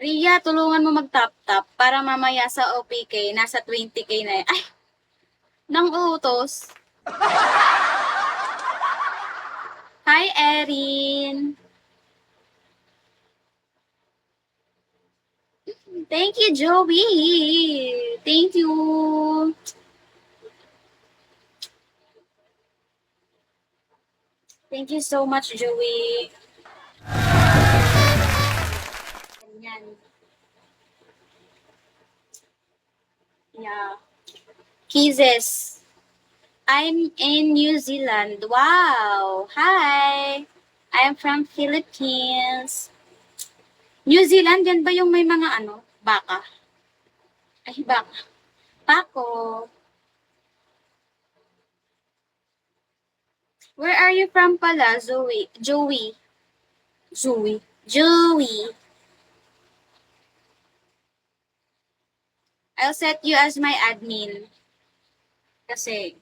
Ria, tulungan mo mag-tap-tap para mamaya sa OPK, nasa 20K na yan. Ay, nang utos. Hi, Erin. Thank you, Joey. Thank you. Thank you so much, Joey. Ganyan. Yeah. Kisses. I'm in New Zealand. Wow. Hi. I'm from Philippines. New Zealand, yan ba yung may mga ano, baka? Ay, baka. Pako. Where are you from pala, Zoe? Joey. Zoe. Joey. I'll set you as my admin. Kasi,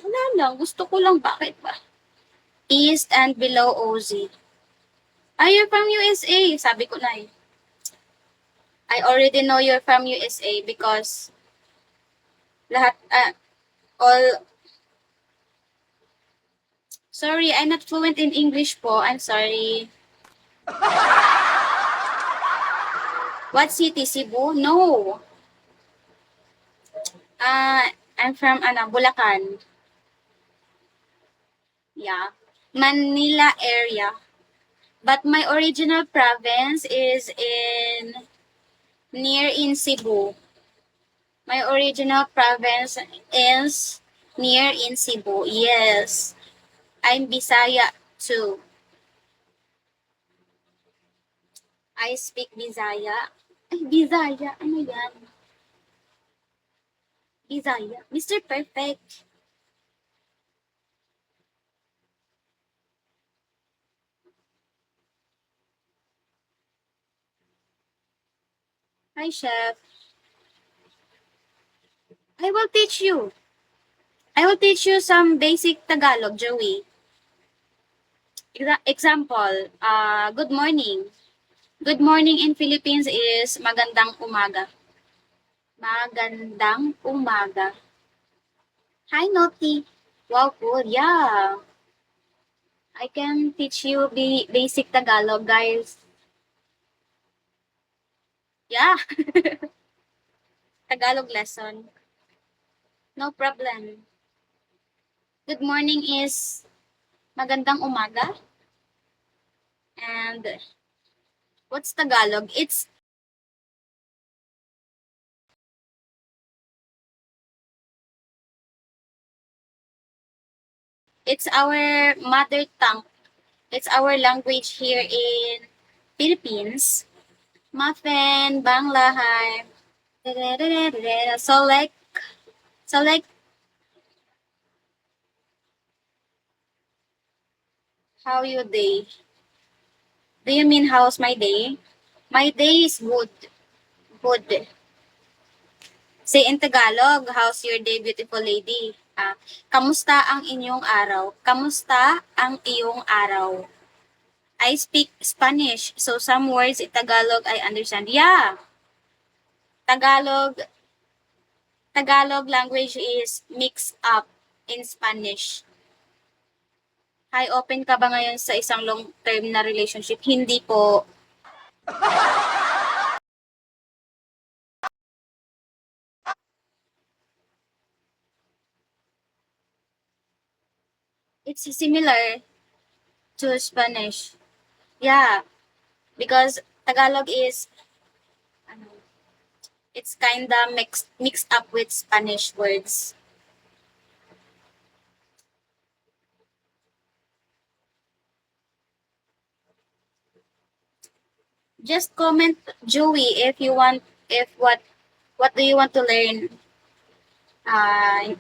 wala lang. Gusto ko lang. Bakit ba? East and below OZ. Are you from USA? Sabi ko na eh. I already know you're from USA because lahat, all, sorry, I'm not fluent in English po. I'm sorry. What city? Cebu? No. I'm from, Bulacan. Yeah. Manila area. But my original province is near in Cebu. My original province is near in Cebu. Yes. I'm Bisaya too. I speak Bisaya. Ay, Bisaya. Ano yan? Bisaya. Mr. Perfect. Hi, Chef. I will teach you. I will teach you some basic Tagalog, Joey. Example, good morning. Good morning in Philippines is magandang umaga. Magandang umaga. Hi, Noti. Wow, good. Yeah. I can teach you basic Tagalog, guys. Yeah. Tagalog lesson. No problem. Good morning is magandang umaga. And what's Tagalog? It's our mother tongue. It's our language here in Philippines. Muffin, Banglahay. So like how your day? Do you mean how's my day? My day is good. Good. Say in Tagalog, how's your day, beautiful lady? Kamusta ang inyong araw? Kamusta ang iyong araw? I speak Spanish, so some words in Tagalog I understand. Yeah, Tagalog language is mixed up in Spanish. Hi, open ka ba ngayon sa isang long-term na relationship? Hindi po. It's similar to Spanish. Yeah, because Tagalog is, it's kinda mixed up with Spanish words. Just comment, Joey, if you want, if what do you want to learn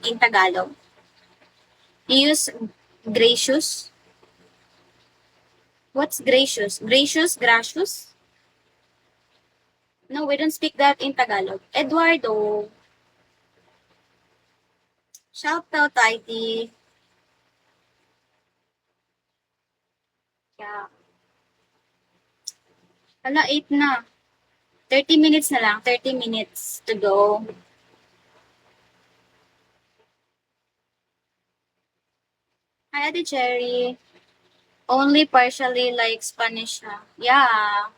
in Tagalog? You use gracious. What's gracious? Gracious? Gracious? No, we don't speak that in Tagalog. Eduardo. Shout out, ID. Yeah. Hala, 8 na. 30 minutes na lang. 30 minutes to go. Hi, Ate Cherry. Only partially like Spanish ha. Yeah.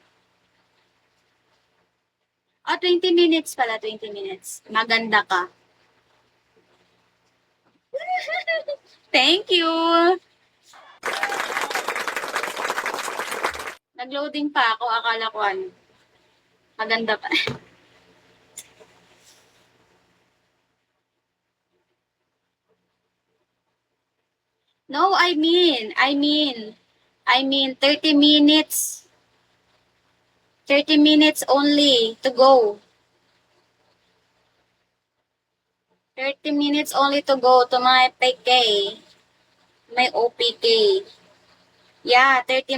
20 minutes pala. 20 minutes. Maganda ka. Thank you. Nag-loading pa ako. Akala ko ano. Maganda pa. No, I mean 30 minutes. 30 minutes only to go. 30 minutes only to go to my PK. My OPK. Yeah, 30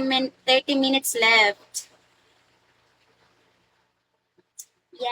minutes left. Yeah.